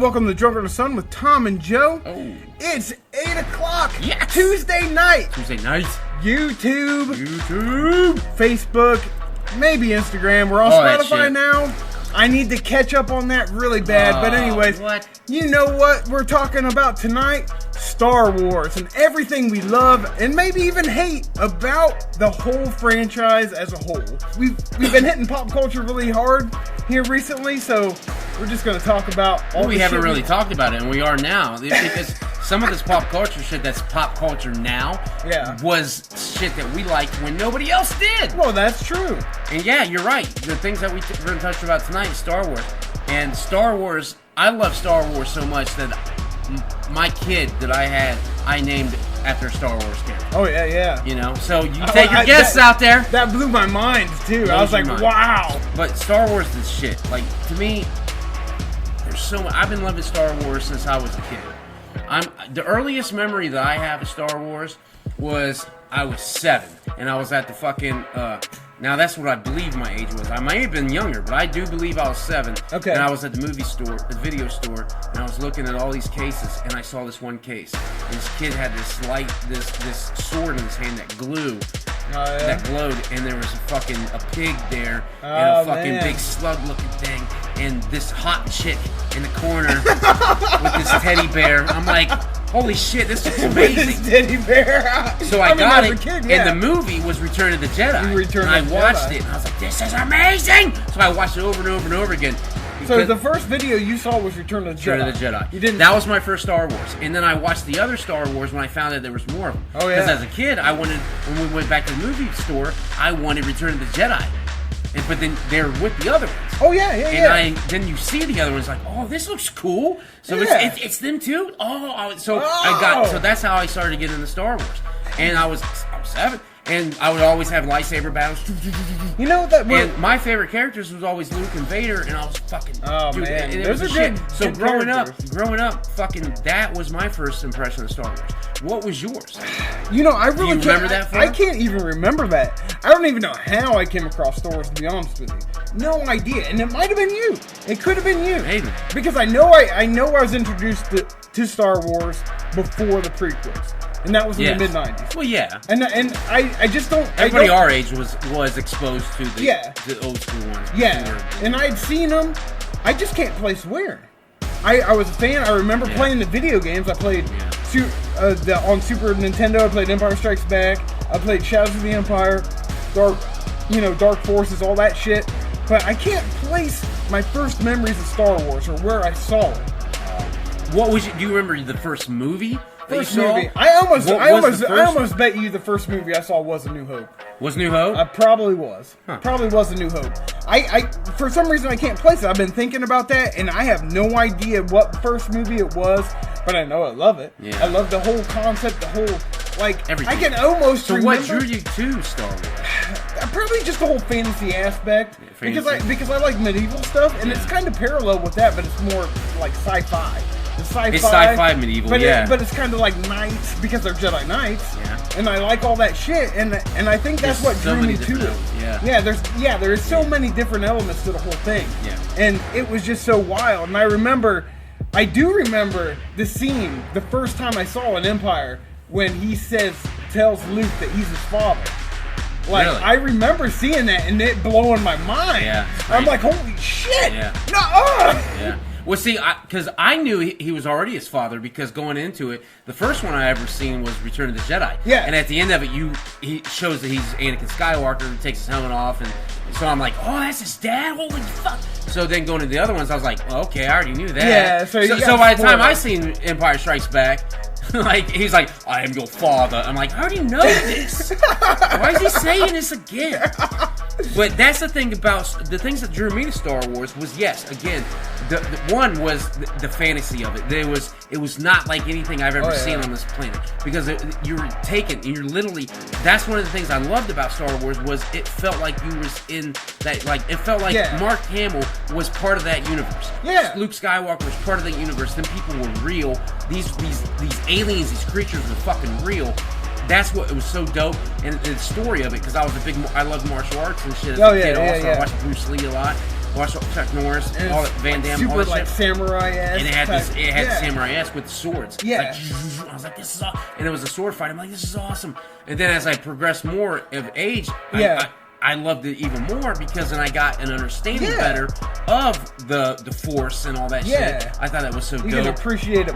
welcome to Drunkards of the Sun with Tom and Joe. Oh. It's 8 o'clock. Yes. Tuesday night. YouTube. Facebook. Maybe Instagram. We're on Spotify now. I need to catch up on that really bad. But anyways, you know what we're talking about tonight? Star Wars and everything we love and maybe even hate about the whole franchise as a whole. We've been hitting pop culture really hard here recently, so we're just going to talk about all the we haven't really talked about it, and we are now. Because some of this pop culture shit that's pop culture now was shit that we liked when nobody else did. Well, that's true. And yeah, you're right. The things that we're going to touch about tonight is Star Wars. And Star Wars, I love Star Wars so much that my kid that I had, I named after a Star Wars character. Oh, yeah. You know, so you take your guess out there. That blew my mind, too. I was like, wow. But Star Wars is shit. Like, to me, there's so much. I've been loving Star Wars since I was a kid. The earliest memory that I have of Star Wars was I was 7, and I was at the fucking, now that's what I believe my age was. I might have been younger, but I do believe I was 7. Okay. And I was at the movie store, the video store, and I was looking at all these cases, and I saw this one case. And this kid had this sword in his hand that that glowed, and there was a pig there, and a fucking big slug-looking thing, and this hot chick in the corner with this teddy bear. I'm like, holy shit, this looks amazing. This teddy bear. So I got it, kid, and the movie was Return of the Jedi. And I watched it, and I was like, this is amazing! So I watched it over and over and over again. So the first video you saw was Return of the Jedi. Return of the Jedi. You didn't. That was my first Star Wars, and then I watched the other Star Wars when I found out there was more of them. Oh yeah. Because as a kid, when we went back to the movie store, I wanted Return of the Jedi, but then they're with the other ones. Oh yeah. And then you see the other ones like, oh, this looks cool. So it's them too. So that's how I started getting into Star Wars, and I was 7. And I would always have lightsaber battles. You know that. And my favorite characters was always Luke and Vader, and I was fucking. Oh dude, man, and those are shit. good. So good growing up, fucking that was my first impression of Star Wars. What was yours? You know, I really can't remember that. I can't even remember that. I don't even know how I came across Star Wars. To be honest with you, no idea. And it might have been you. It could have been you. Maybe because I know I was introduced to Star Wars before the prequels. And that was in the mid-90s. Well, yeah. And I just don't... Everybody our age was exposed to the old school ones. Yeah. And I'd seen them. I just can't place where. I was a fan. I remember playing the video games. I played on Super Nintendo. I played Empire Strikes Back. I played Shadows of the Empire. Dark Forces, all that shit. But I can't place my first memories of Star Wars or where I saw it. Do you remember the first movie? First movie. I almost bet you the first movie I saw was A New Hope. Was New Hope? I probably was. Huh. Probably was A New Hope. I for some reason I can't place it. I've been thinking about that, and I have no idea what first movie it was, but I know I love it. Yeah. I love the whole concept, the whole everything. I can almost remember. So what drew you to Star Wars? Probably just the whole fantasy aspect. Yeah, because I like medieval stuff, and it's kind of parallel with that, but it's more like sci-fi. It's sci-fi medieval, but it's kind of like knights because they're Jedi Knights. Yeah. And I like all that shit, and I think that's what drew me to it. Yeah. There is so many different elements to the whole thing. Yeah. And it was just so wild. And I do remember the scene the first time I saw an Empire when he tells Luke that he's his father. Like, really? I remember seeing that and it blowing my mind. Yeah. I'm like, holy shit! Yeah. No. Yeah. Well, see, because I knew he was already his father, because going into it, the first one I ever seen was Return of the Jedi. Yeah. And at the end of it, he shows that he's Anakin Skywalker and takes his helmet off, and so I'm like, oh, that's his dad? Holy fuck. So then going to the other ones, I was like, well, okay, I already knew that. Yeah, so by the time I seen Empire Strikes Back, he's like, I am your father. I'm like, I already know this. Why is he saying this again? But that's the thing about the things that drew me to Star Wars was, yes, again, the one was the fantasy of it. It was not like anything I've ever seen on this planet, because you're literally, that's one of the things I loved about Star Wars was it felt like you was in that, like, it felt like Mark Hamill was part of that universe. Yeah. Luke Skywalker was part of that universe. Then people were real. These aliens, these creatures were fucking real. That's what it was so dope, and the story of it, because I loved martial arts and shit as a kid. I watched Bruce Lee a lot. Watched Chuck Norris, and all that Van Damme, super all that like shit. samurai-esque. And it had type. the samurai-esque with the swords. Yeah. Like, I was like, this is awesome. And it was a sword fight. I'm like, this is awesome. And then as I progressed more of age, I loved it even more because then I got an understanding better of the Force and all that shit. I thought that was so dope. You can appreciate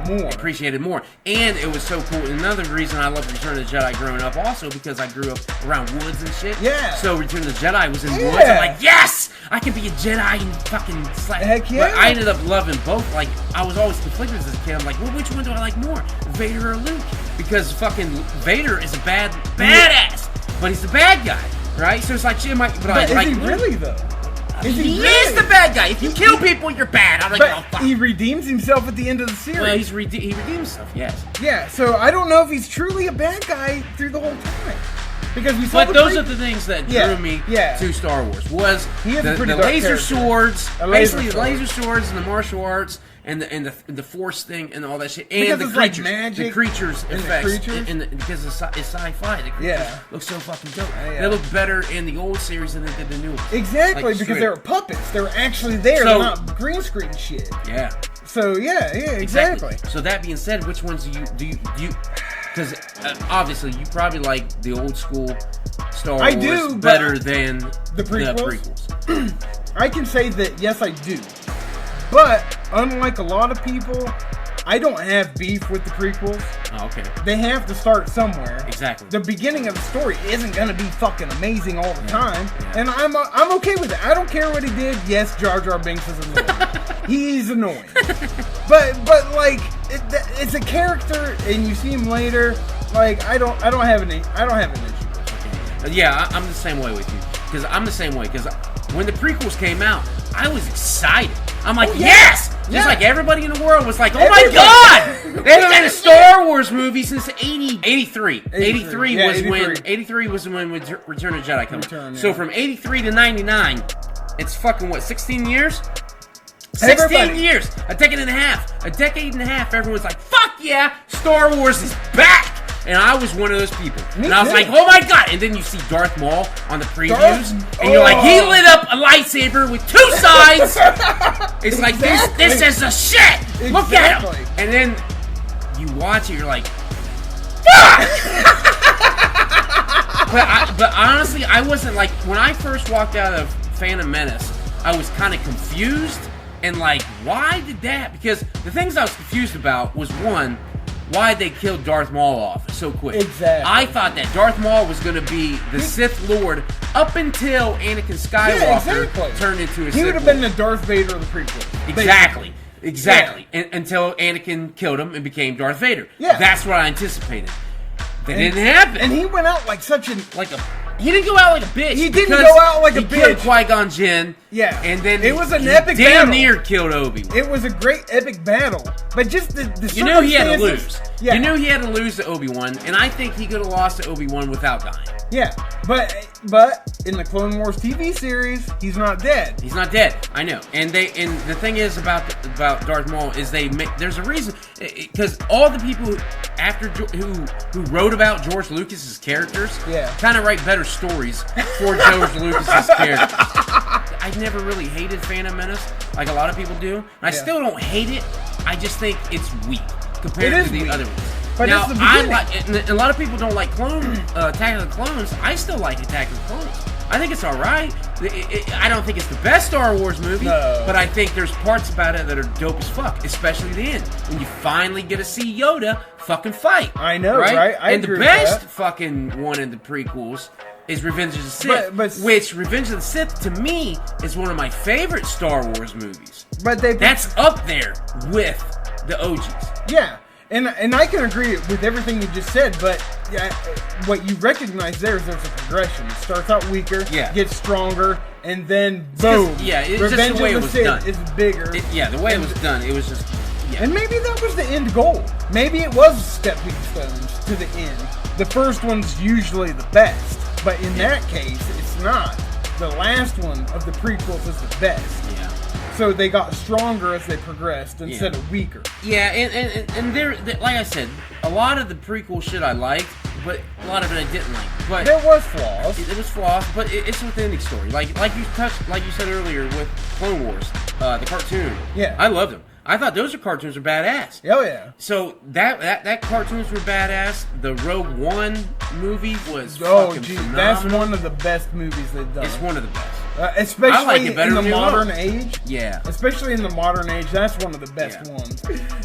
it more. And it was so cool. Another reason I love Return of the Jedi growing up also because I grew up around woods and shit. Yeah. So Return of the Jedi was in woods. I'm like, yes! I can be a Jedi and fucking slap. Heck yeah. But I ended up loving both. Like, I was always conflicted as a kid. I'm like, well, which one do I like more? Vader or Luke? Because fucking Vader is a badass. But he's the bad guy. Right? So it's like, shit, but I is like he really, though? He is the bad guy. If you kill people, you're bad. I'm like, but oh, fuck. he redeems himself at the end of the series. Well, he redeems himself, yes. Yeah, so I don't know if he's truly a bad guy through the whole time. Because we saw But those are the things that drew me to Star Wars. Was the laser swords, basically the laser swords and the martial arts and the Force thing and all that shit, and the creatures, like magic, the creatures effects, because it's sci-fi. The creatures look so fucking dope. They look better in the old series than they did the new ones. Exactly, like, because they were puppets. They were actually there. They're not green screen shit. Yeah. So exactly. So that being said, which ones do you? Because obviously you probably like the old school Star Wars better than the prequels. I can say that yes, I do. But unlike a lot of people, I don't have beef with the prequels. Oh, okay. They have to start somewhere. Exactly. The beginning of the story isn't going to be fucking amazing all the time, and I'm okay with it. I don't care what he did. Yes, Jar Jar Binks is annoying. He's annoying. but like it's a character, and you see him later. Like I don't have an issue. Okay. Yeah, I'm the same way with you because I'm the same way because when the prequels came out, I was excited. I'm like, yes! Just like everybody in the world was like, oh my god! They haven't made a Star Wars movie since 83. 83 was when Return of the Jedi came out. So from 83 to 99, it's fucking what, 16 years? 16 years! A decade and a half. Everyone's like, fuck yeah! Star Wars is back! And I was one of those people. And I was like, oh my god! And then you see Darth Maul on the previews, and you're like, he lit up a lightsaber with two sides! It's like, this is a shit! Exactly. Look at him! And then you watch it, you're like, fuck! but honestly, I wasn't like, when I first walked out of Phantom Menace, I was kind of confused, and like, why did that? Because the things I was confused about was, one, why they killed Darth Maul off so quick. Exactly. I thought that Darth Maul was going to be the Sith Lord up until Anakin Skywalker turned into a Sith Lord. He would have been the Darth Vader of the prequel. Exactly. Yeah. Until Anakin killed him and became Darth Vader. Yeah. That's what I anticipated. That didn't happen. And he went out like such an... He didn't go out like a bitch. He didn't go out like a bitch. He killed Qui-Gon Jinn. Yeah. And then it was an epic battle. Damn near killed Obi-Wan. It was a great epic battle. But just the you knew he had to lose. Yeah. You knew he had to lose to Obi-Wan, and I think he could have lost to Obi-Wan without dying. Yeah. But in the Clone Wars TV series, he's not dead. He's not dead. I know. And the thing is about Darth Maul is there's a reason, because all the people who wrote about George Lucas's characters kind of write better stories for George Lucas's characters. I never really hated Phantom Menace like a lot of people do. And I still don't hate it. I just think it's weak compared to the other ones. But now, a lot of people don't like Attack of the Clones. I still like Attack of the Clones. I think it's alright. I don't think it's the best Star Wars movie, but I think there's parts about it that are dope as fuck, especially the end. When you finally get to see Yoda fucking fight. I know, right? And the best fucking one in the prequels is Revenge of the Sith, which Revenge of the Sith, to me, is one of my favorite Star Wars movies. That's up there with the OGs. Yeah. And I can agree with everything you just said, but what you recognize there's a progression. It starts out weaker, gets stronger, and then boom. It's Revenge just the way of it was Sith done. is bigger. The way it was done, it was just. Yeah. And maybe that was the end goal. Maybe it was stepping stones to the end. The first one's usually the best, but in that case, it's not. The last one of the prequels is the best. Yeah. So they got stronger as they progressed instead of weaker. Yeah, and there, like I said, a lot of the prequel shit I liked, but a lot of it I didn't like. But there was flaws. It was flaws, but it's an authentic story. Like you said earlier with Clone Wars, the cartoon. Yeah, I loved them. I thought those cartoons were badass. Oh yeah. So that cartoons were badass. The Rogue One movie was fucking phenomenal. That's one of the best movies they've done. It's one of the best. Especially I like it better in the than modern age. Yeah. Especially in the modern age, that's one of the best ones.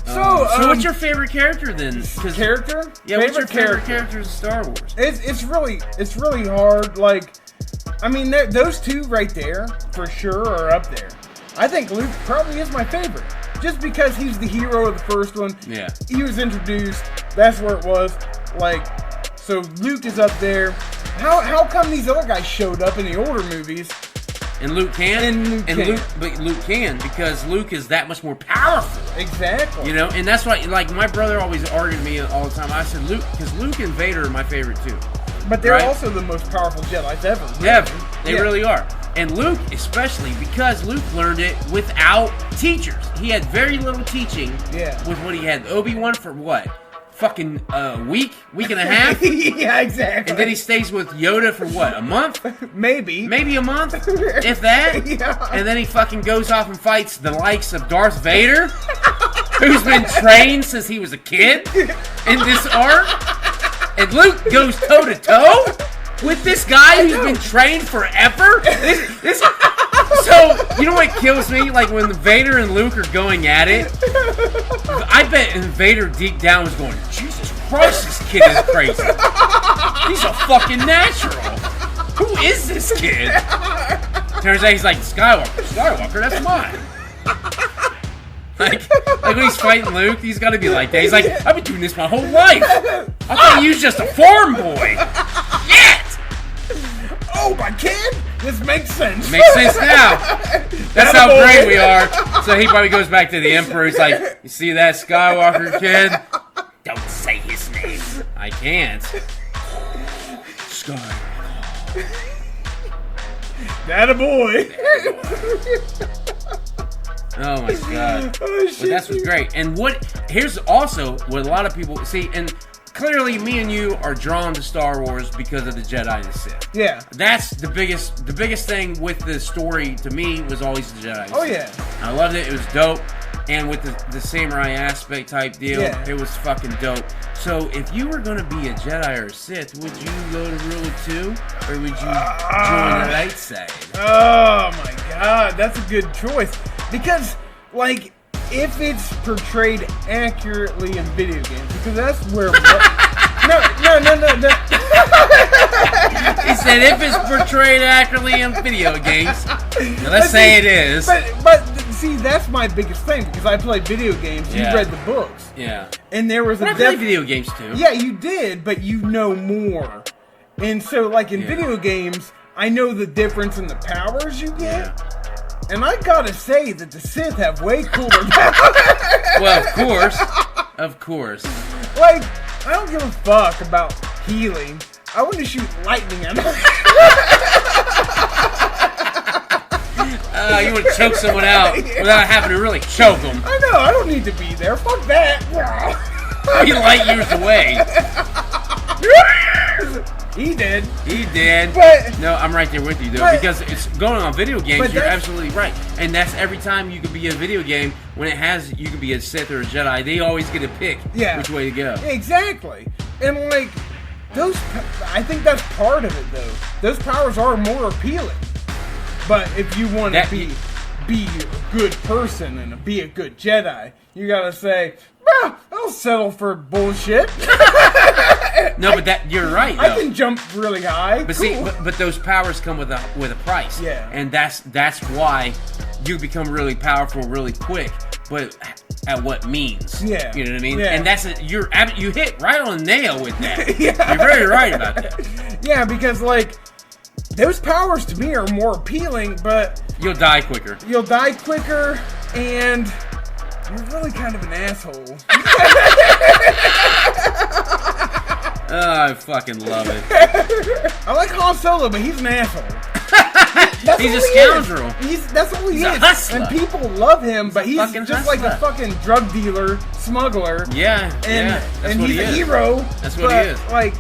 So what's your favorite character then? Character? Yeah, what's your favorite character in Star Wars? It's really hard. Like, I mean, those two right there for sure are up there. I think Luke probably is my favorite, just because he's the hero of the first one. Yeah. He was introduced. That's where it was. Like, so Luke is up there. How come these other guys showed up in the older movies? And Luke can. But Luke can because Luke is that much more powerful. Exactly. You know, and that's why, like, my brother always argued with me all the time. I said Luke, because Luke and Vader are my favorite too. But they're also the most powerful Jedis ever. Really. Ever. They really are. And Luke, especially, because Luke learned it without teachers. He had very little teaching with what he had. Obi-Wan for what? Fucking week and a half? Yeah, exactly. And then he stays with Yoda for what? A month? Maybe a month? If that? Yeah. And then he fucking goes off and fights the likes of Darth Vader, who's been trained since he was a kid in this arc. And Luke goes toe-to-toe with this guy who's been trained forever? So, you know what kills me? Like, when Vader and Luke are going at it, I bet Vader deep down was going, Jesus Christ, this kid is crazy. He's a fucking natural. Who is this kid? Turns out he's like, Skywalker, that's mine. Like when he's fighting Luke, he's got to be like that. He's like, I've been doing this my whole life. I thought you was just a farm boy. Shit! Oh, my kid? This makes sense. Makes sense now. That's how great we are. So he probably goes back to the Emperor. He's like, you see that Skywalker kid? Don't say his name. I can't. Skywalker. That a boy. Oh my god. Oh, shit, but that's what's great. And here's also what a lot of people see, and clearly me and you are drawn to Star Wars because of the Jedi and the Sith. Yeah. That's the biggest thing with the story to me was always the Jedi. Oh yeah. I loved it. It was dope. And with the samurai aspect type deal, it was fucking dope. So if you were going to be a Jedi or a Sith, would you go to Rule 2? Or would you join the light side? Oh my god, that's a good choice. Because, like, if it's portrayed accurately in video games, because that's where... No. He said if it's portrayed accurately in video games. Now let's say it is. But see, that's my biggest thing, because I played video games. You read the books. Yeah. And there was I played video games too. Yeah, you did, but you know more. And so, like, in video games, I know the difference in the powers you get. Yeah. And I gotta say that the Sith have way cooler powers. Well, of course. Like, I don't give a fuck about healing. I want to shoot lightning at them. You want to choke someone out without having to really choke them. I know, I don't need to be there. Fuck that. Be light years away. He did. But, no, I'm right there with you, though, because it's going on video games. You're absolutely right, and that's every time you could be a video game when you could be a Sith or a Jedi. They always get to pick which way to go. Exactly, and like I think that's part of it, though. Those powers are more appealing, but if you want to be a good person and be a good Jedi, you gotta say, I'll settle for bullshit. No, but you're right, though. I can jump really high. But see, but those powers come with a price. Yeah. And that's why you become really powerful really quick. But at what means? Yeah. You know what I mean? Yeah. And you hit right on the nail with that. Yeah. You're very right about that. Yeah, because like those powers to me are more appealing, but you'll die quicker. And you're really kind of an asshole. Oh, I fucking love it. I like Han Solo, but he's an asshole. He's a scoundrel. That's all he is. A hustler. And people love him, but he's just hustler. like a fucking drug dealer, smuggler. Yeah, and he's a hero. That's what he is. Like,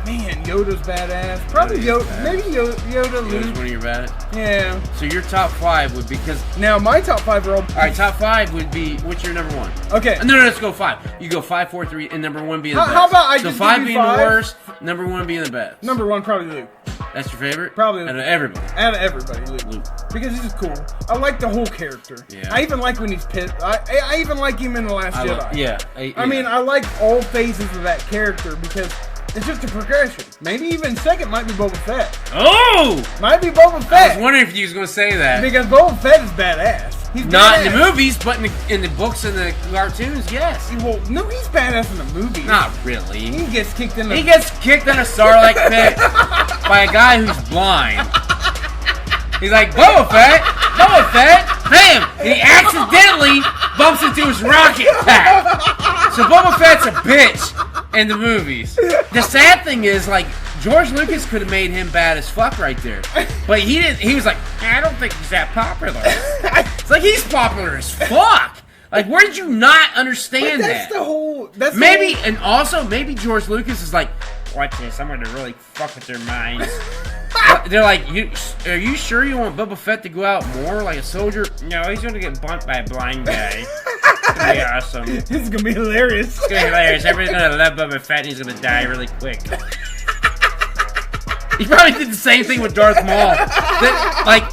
Man, Yoda's badass. Probably Yoda. Maybe Yoda, Luke. Yoda's one of your bad. Yeah. So your top 5 would be because now my top 5 are all. All right, top 5 would be what's your number 1? Okay. No, let's go 5. You go 5, 4, 3, and number 1 being the best. How about I so just 5 give being you 5? the worst, number 1 being the best. Number 1 probably Luke. That's your favorite? Probably out of everybody. Out of everybody, Luke. Because he's just cool. I like the whole character. Yeah. I even like when he's pissed. I even like him in The Last Jedi. I mean, I like all phases of that character because it's just a progression. Maybe even second might be Boba Fett. Oh! Might be Boba Fett. I was wondering if you was going to say that. Because Boba Fett is badass. He's not badass. in the movies, but in the books and the cartoons, yes. Well, no, he's badass in the movies. Not really. He gets kicked in the... He gets kicked in a Sarlacc pit by a guy who's blind. He's like, Boba Fett! Boba Fett! Bam! And he accidentally bumps into his rocket pack. So Boba Fett's a bitch in the movies. The sad thing is, like, George Lucas could have made him bad as fuck right there. But he didn't. He was like, I don't think he's that popular. It's like, he's popular as fuck. Like, where did you not understand that's that? That's maybe, and also, maybe George Lucas is like, watch this, I'm gonna really fuck with their minds. They're like, are you sure you want Boba Fett to go out more like a soldier? No, he's gonna get bumped by a blind guy. It's gonna be awesome. This is gonna be hilarious. It's gonna be hilarious. Everybody's gonna love Boba Fett and he's gonna die really quick. He probably did the same thing with Darth Maul.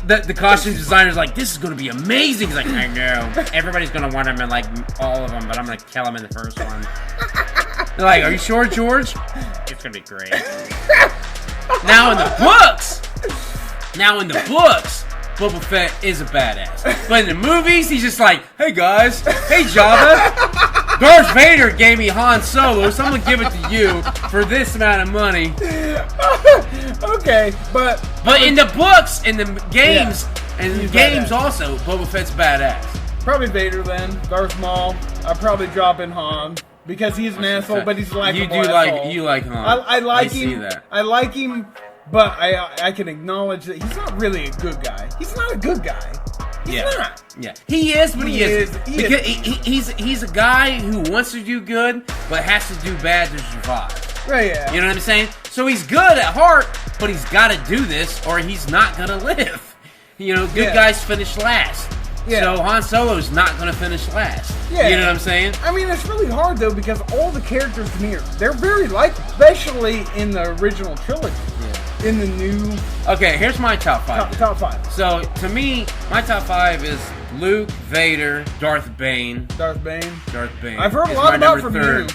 The costume designer's like, this is going to be amazing. He's like, I know. Everybody's going to want him in, like, all of them, but I'm going to kill him in the first one. They're like, are you sure, George? It's going to be great. Now in the books, Boba Fett is a badass. But in the movies, he's just like, hey, guys. Hey, Jabba. Darth Vader gave me Han Solo, so I'm going to give it to you for this amount of money. Okay, but in the books, in the games, also, Boba Fett's badass. Probably Vader then. Darth Maul. I'd probably drop in Han because he's an asshole, but he's likable. You like Han. I like him. See that. I like him, but I can acknowledge that he's not really a good guy. He's not a good guy. He's not. Yeah, he is, but he isn't. He's a guy who wants to do good, but has to do bad to survive. Right, yeah. You know what I'm saying? So he's good at heart, but he's got to do this, or he's not gonna live. You know, good guys finish last. Yeah. So Han Solo's not gonna finish last. Yeah. You know what I'm saying? I mean, it's really hard though because all the characters in here, they're very likable, especially in the original trilogy. Yeah. In the new. Okay, here's my top 5. Top 5. So to me, my top 5 is Luke, Vader, Darth Bane. Darth Bane. I've heard a lot about from you.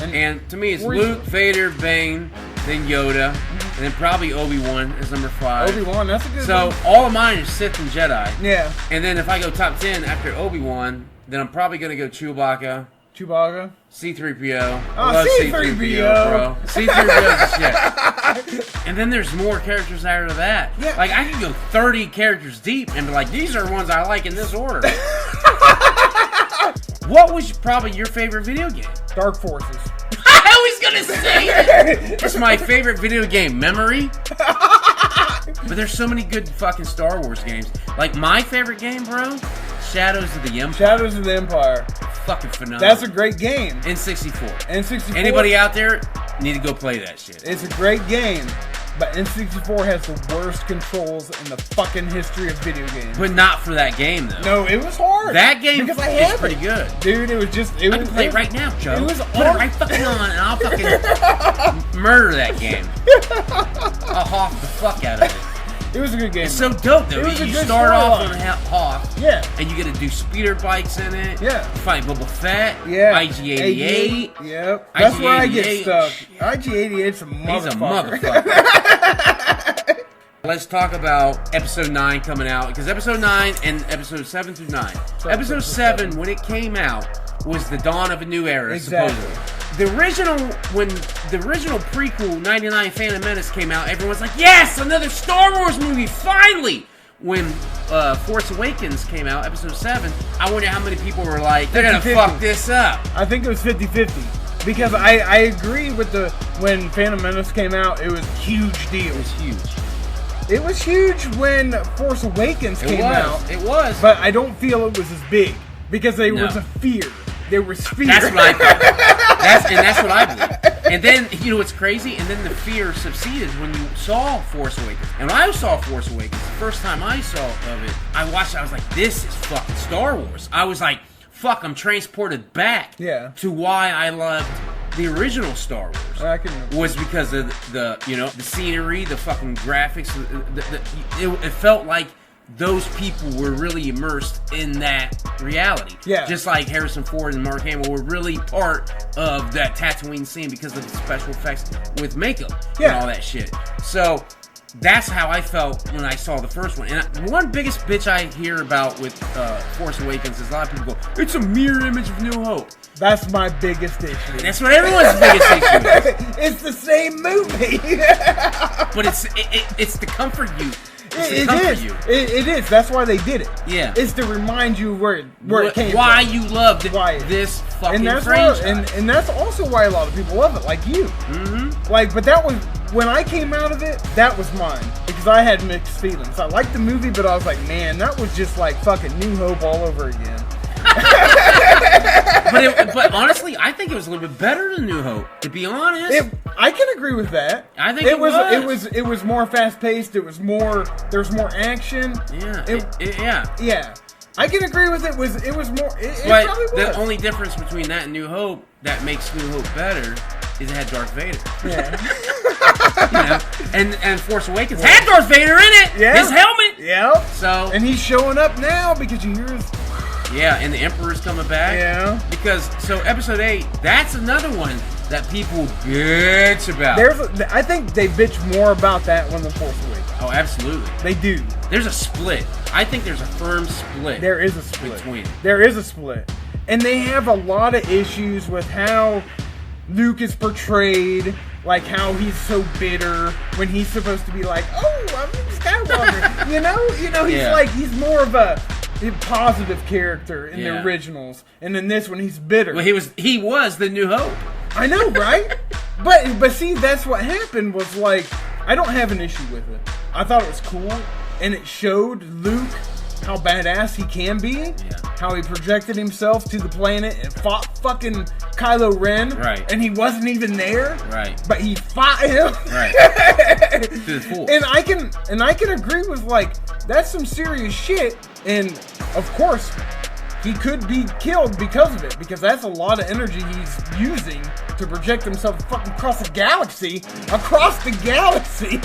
And to me, it's Luke, Vader, Bane, then Yoda, and then probably Obi-Wan is number 5. Obi-Wan, that's a good one. So all of mine is Sith and Jedi. Yeah. And then if I go top 10 after Obi-Wan, then I'm probably going to go Chewbacca. C-3PO. Oh, C-3PO, bro. C-3PO is shit. And then there's more characters after that. Yeah. Like, I could go 30 characters deep and be like, these are ones I like in this order. What was probably your favorite video game? Dark Forces. I was gonna say it! It's my favorite video game memory. But there's so many good fucking Star Wars games. Like, my favorite game, bro, Shadows of the Empire. Shadows of the Empire. Fucking phenomenal. That's a great game. N64. N64. Anybody out there need to go play that shit. It's a great game. But N64 has the worst controls in the fucking history of video games. But not for that game, though. No, it was hard. That game is pretty good. Dude, it was just... I can play it right now, Joe. It was Put it right fucking on, and I'll fucking murder that game. I'll hawk the fuck out of it. It was a good game. It's so dope, though. You start off on Hawk. Yeah. And you get to do speeder bikes in it. Yeah. You fight Boba Fett. Yeah. IG-88. Yep. That's where I get stuck. IG-88's a motherfucker. He's a motherfucker. Let's talk about Episode 9 coming out. Because Episode 9 and Episode 7 through 9. Episode 7, when it came out, was the dawn of a new era, supposedly. When the original prequel, 99 Phantom Menace, came out, everyone's like, yes, another Star Wars movie, finally! When Force Awakens came out, Episode 7, I wonder how many people were like, they're gonna fuck this up. I think it was 50-50. Because I agree with when Phantom Menace came out, it was a huge deal. It was huge. It was huge when Force Awakens came out. It was. But I don't feel it was as big. Because there was a fear. There was fear. That's what I thought. That's what I believe. And then, you know what's crazy? And then the fear succeeded when you saw Force Awakens. And when I saw Force Awakens, the first time I saw of it, I watched it, I was like, this is fucking Star Wars. I was like, fuck, I'm transported back to why I loved the original Star Wars. Was because of the scenery, the fucking graphics. It felt like those people were really immersed in that reality. Yeah. Just like Harrison Ford and Mark Hamill were really part of that Tatooine scene because of the special effects with makeup and all that shit. So that's how I felt when I saw the first one. And one biggest bitch I hear about with Force Awakens is a lot of people go, it's a mirror image of New Hope. That's my biggest issue. And that's what everyone's biggest issue is. It's the same movie. But it's to comfort you. It is. That's why they did it. Yeah. It's to remind you where it came from. Why you loved this fucking franchise. And that's also why a lot of people love it, like you. Mm-hmm. Like, but that was, when I came out of it, that was mine. Because I had mixed feelings. I liked the movie, but I was like, man, that was just like fucking New Hope all over again. But honestly, I think it was a little bit better than New Hope. To be honest, I can agree with that. I think it was. It was more fast paced. There was more action. Yeah. Yeah. I can agree with it. It was more. But probably was. The only difference between that and New Hope that makes New Hope better is it had Darth Vader. Yeah. And Force Awakens had Darth Vader in it. Yeah. His helmet. Yeah. So. And he's showing up now because you hear his. Yeah, and the Emperor's coming back. Yeah. Because, Episode 8, that's another one that people bitch about. I think they bitch more about that one than Force Awakens. Oh, absolutely. They do. There's a split. I think there's a firm split. There is a split. Between. There is a split. And they have a lot of issues with how Luke is portrayed, like how he's so bitter when he's supposed to be like, oh, I'm Skywalker. you know, he's more of a positive character in the originals, and in this one he's bitter. Well, he was the New Hope. I know, right? but see, that's what happened. Was like, I don't have an issue with it. I thought it was cool, and it showed Luke how badass he can be. How he projected himself to the planet and fought fucking Kylo Ren. Right. And he wasn't even there. Right. But he fought him. Right. To the full. And I can agree with, like, that's some serious shit. And of course, he could be killed because of it, because that's a lot of energy he's using to project himself fucking across the galaxy. Across the galaxy.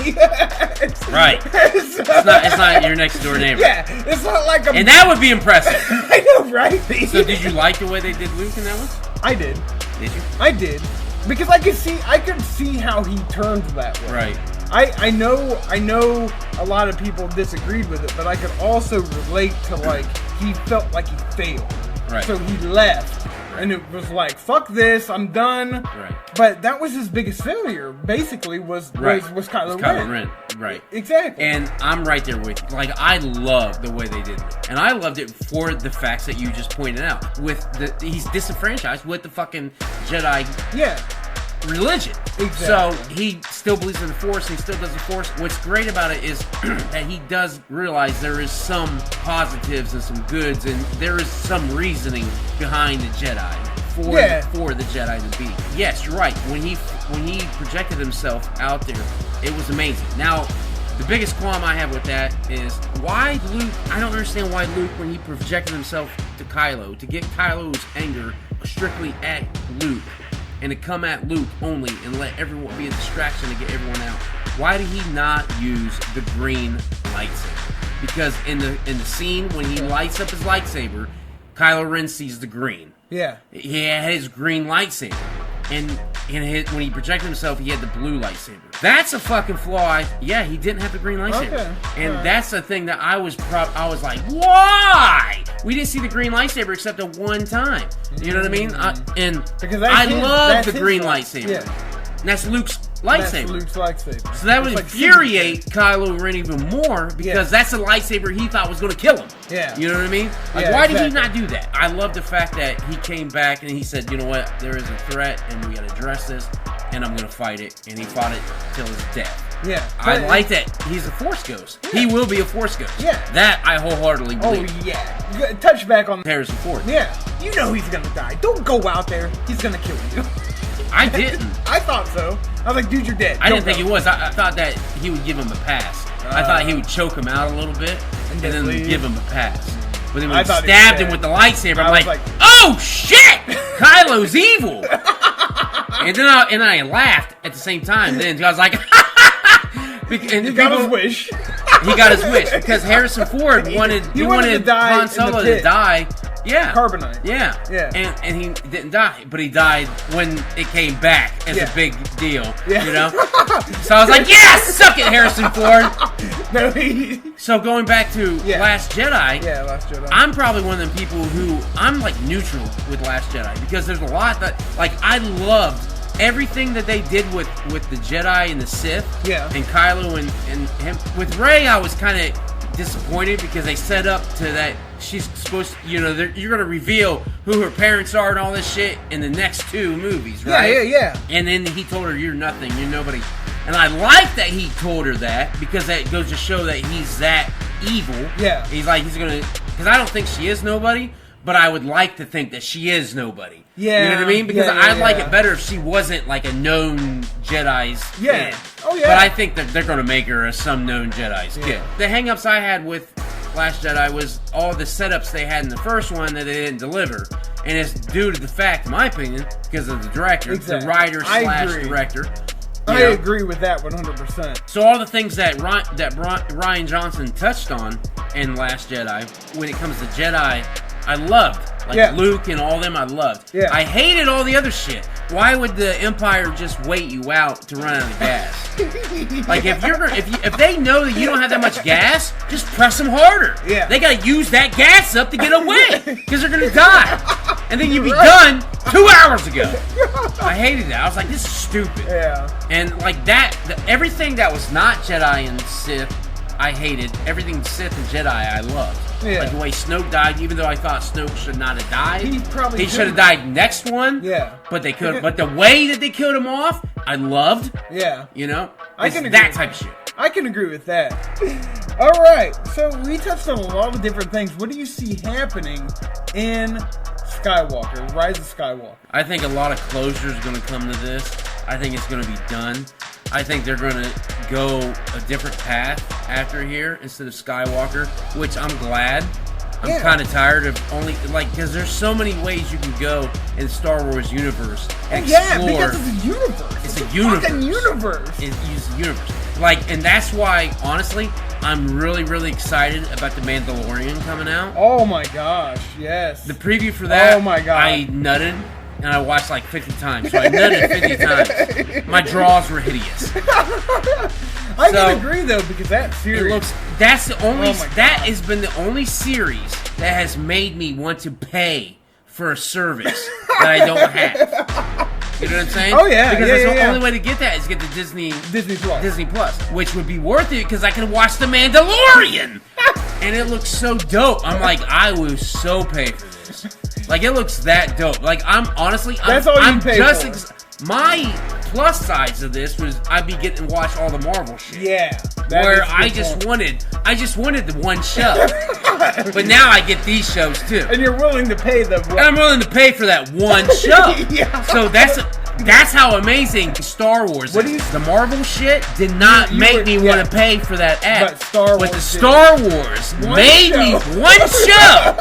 Right. It's not your next door neighbor. Yeah, it's not like and that would be impressive. I know, right? So did you like the way they did Luke in that one? I did. Did you? I did. Because I could see how he turned that way. Right. I know a lot of people disagreed with it, but I could also relate to, like, he felt like he failed. Right. So he left. Right. And it was like, fuck this, I'm done. Right. But that was his biggest failure, basically, was Kylo Ren. Right. Exactly. And I'm right there with you. Like, I love the way they did it. And I loved it for the facts that you just pointed out. He's disenfranchised with the fucking Jedi religion. Exactly. So he still believes in the Force. He still does the Force. What's great about it is that he does realize there is some positives and some goods, and there is some reasoning behind the Jedi for the Jedi to be. Yes, you're right. When he projected himself out there, it was amazing. Now, the biggest qualm I have with that is why Luke. I don't understand why Luke, when he projected himself to Kylo, to get Kylo's anger strictly at Luke, and to come at Luke only and let everyone be a distraction to get everyone out. Why did he not use the green lightsaber? Because in the scene when he lights up his lightsaber, Kylo Ren sees the green. Yeah. He had his green lightsaber. And when he projected himself, he had the blue lightsaber. That's a fucking flaw. He didn't have the green lightsaber. Okay. And that's the thing that I was like, why? We didn't see the green lightsaber except at one time. You know what I mean? I love the green lightsaber. Yeah. And that's Luke's lightsaber. So that would infuriate Kylo Ren even more, because that's the lightsaber he thought was going to kill him. Yeah. You know what I mean? Like, why did he not do that? I love the fact that he came back and he said, you know what, there is a threat and we got to address this, and I'm going to fight it. And he fought it till his death. Yeah. I like that he's a Force ghost. Yeah. He will be a Force ghost. Yeah. That I wholeheartedly believe. Oh, yeah. Touch back on Harrison Ford. Yeah. You know he's going to die. Don't go out there. He's going to kill you. I didn't. I thought so. I was like, dude, you're dead. I didn't think he was. I thought that he would give him a pass. I thought he would choke him out a little bit and then give him a pass. But then when he stabbed him with the lightsaber, I'm like, oh shit! Kylo's evil! And then I laughed at the same time. Then I was like, and he got his wish. He got his wish because Harrison Ford wanted Han Solo to die. Yeah. Carbonite. Yeah. And he didn't die, but he died when it came back as a big deal. Yeah. You know? So I was like, yes! Suck it, Harrison Ford! So going back to Last Jedi. Yeah, Last Jedi. I'm probably one of them people who, I'm like neutral with Last Jedi because there's a lot that, like, I loved everything that they did with the Jedi and the Sith. Yeah. And Kylo and him. With Rey, I was kind of disappointed because they set up to that she's supposed to, you know, you're going to reveal who her parents are and all this shit in the next 2 movies, right? Yeah. And then he told her, you're nothing, you're nobody. And I like that he told her that because that goes to show that he's that evil. Yeah. He's going to, because I don't think she is nobody, but I would like to think that she is nobody. Yeah. You know what I mean? Because I'd like it better if she wasn't like a known Jedi's kid. Oh, yeah. But I think that they're going to make her some known Jedi's kid. The hang-ups I had with Last Jedi was all the setups they had in the first one that they didn't deliver. And it's due to the fact, in my opinion, because of the director, the writer / director. I agree with that 100%. So all the things that Rian Johnson touched on in Last Jedi, when it comes to Jedi, I loved. Like Luke and all them, I loved. Yeah. I hated all the other shit. Why would the Empire just wait you out to run out of gas? Like if they know that you don't have that much gas, just press them harder. Yeah. They gotta use that gas up to get away because they're gonna die, and then you'd be done 2 hours ago. I hated that. I was like, this is stupid. Yeah. And like that, everything that was not Jedi and Sith, I hated. Everything Sith and Jedi, I loved. Yeah. Like the way Snoke died, even though I thought Snoke should not have died. He should have died next one. Yeah. But they could. But the way that they killed him off, I loved. Yeah. You know? I can agree that with type of shit. I can agree with that. All right. So we touched on a lot of different things. What do you see happening in Skywalker, Rise of Skywalker? I think a lot of closure is going to come to this. I think it's going to be done. I think they're going to go a different path after here instead of Skywalker, which I'm glad. I'm kind of tired of only, like, because there's so many ways you can go in the Star Wars universe and explore. Yeah, because it's a universe. It's a universe. Fucking universe. It's a universe. Like, and that's why, honestly, I'm really, really excited about The Mandalorian coming out. Oh my gosh, yes. The preview for that, oh my god, I nutted. And I watched like 50 times, so I nutted 50 times. My draws were hideous. I can agree though, because that series, that's the only, that has been the only series that has made me want to pay for a service that I don't have. You know what I'm saying? Oh yeah, because the only way to get that is to get the Disney Plus, which would be worth it because I can watch The Mandalorian, and it looks so dope. I'm like, I will so pay for this. Like, it looks that dope. Like, I'm honestly, that's all you pay for. My plus sides of this was I'd be getting to watch all the Marvel shit. Yeah. Where I just wanted the one show. But now I get these shows too. And you're willing to pay them. And I'm willing to pay for that one show. Yeah. So that's how amazing Star Wars is. The Marvel shit did not make me want to pay for that ad. But the Star Wars made me one show.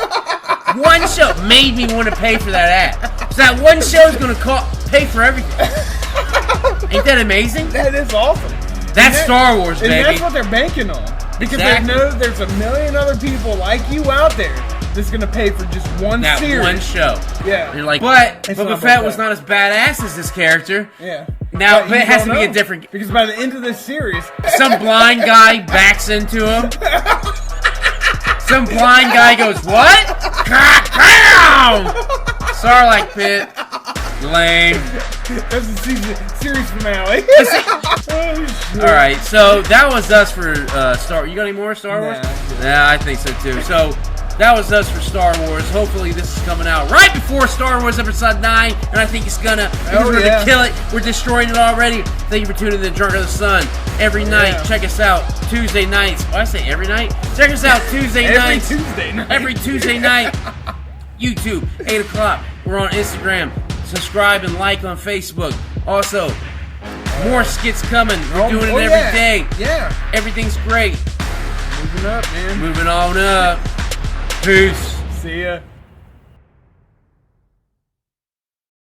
One show made me want to pay for that ad. So that one show is going to pay for everything. Ain't that amazing? That is awesome. That's Star Wars, baby. And that's what they're banking on. Because they know there's a million other people like you out there that's going to pay for just one series. That one show. Yeah. And you're like, but Boba Fett was not as badass as this character. Yeah. Now, but it has to be a different... Because by the end of this series... Some blind guy backs into him. Some blind guy goes, what? Sarlacc pit. Lame. That's the series finale. Alright, so that was us for Star... You got any more Star Wars? Nah, I think so too. So, that was us for Star Wars. Hopefully this is coming out right before Star Wars Episode 9, and I think it's gonna. Because we're gonna kill it. We're destroying it already. Thank you for tuning in to Drunkards of the Sun. Every night, check us out. Tuesday nights. Oh, I say every night? Check us out Tuesday nights. Tuesday night. Every Tuesday night. YouTube, 8 o'clock. We're on Instagram, subscribe and like on Facebook. Also, more skits coming. We're doing it every day. Yeah. Everything's great. Moving up, man. Moving on up. Peace. See ya.